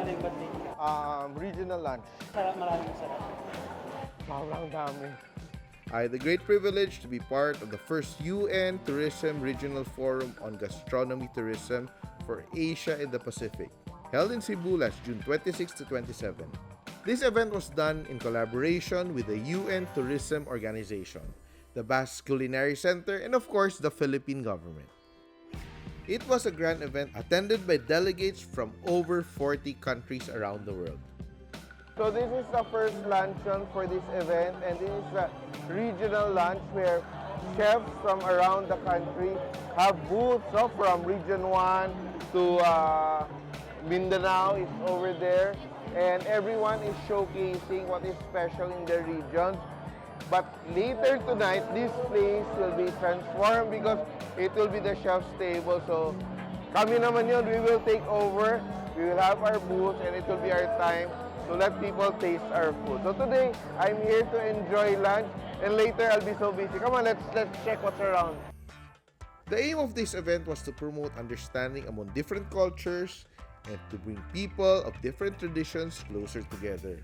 ano yung birthday? Regional lunch. Sarap, maraming sarap. Sobrang dami. I had the great privilege to be part of the first UN Tourism Regional Forum on Gastronomy Tourism for Asia and the Pacific, held in Cebu last June 26 to 27. This event was done in collaboration with the UN Tourism Organization, the Basque Culinary Center, and of course, the Philippine government. It was a grand event attended by delegates from over 40 countries around the world. So this is the first luncheon for this event, and this is a regional lunch where chefs from around the country have booths, so from Region 1 to Mindanao is over there, and everyone is showcasing what is special in their regions. But later tonight, this place will be transformed because it will be the chef's table. So kami naman yun, we will take over, we will have our booth, and it will be our time to let people taste our food. So today, I'm here to enjoy lunch, and later I'll be so busy. Come on, let's check what's around. The aim of this event was to promote understanding among different cultures and to bring people of different traditions closer together.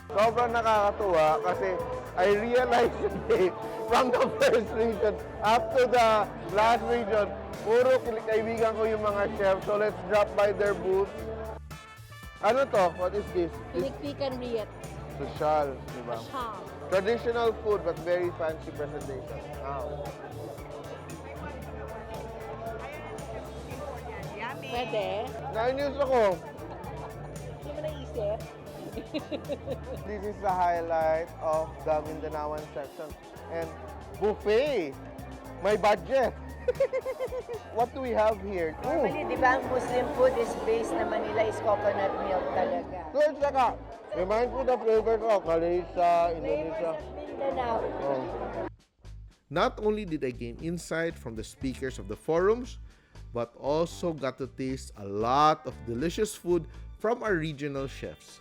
Sobrang nakakatuwa kasi I realized today from the first region up to the last region, puro kaibigan ko yung mga chefs. So let's drop by their booth. Ano to? What is this? Pinikpikan riyet. Social, di ba? Sham. Traditional food but very fancy presentation. Wow. Pwede. Na-news ako. Hindi mo naisip? This is the highlight of the Mindanaoan section. And buffet. My budget. What do we have here? Normally, di ba ang Muslim food is based naman nila is coconut milk talaga. So, saka, reminds me the flavors of Malaysia, Indonesia. Flavors of Mindanao. Oh. Not only did I gain insight from the speakers of the forums, but also got to taste a lot of delicious food from our regional chefs.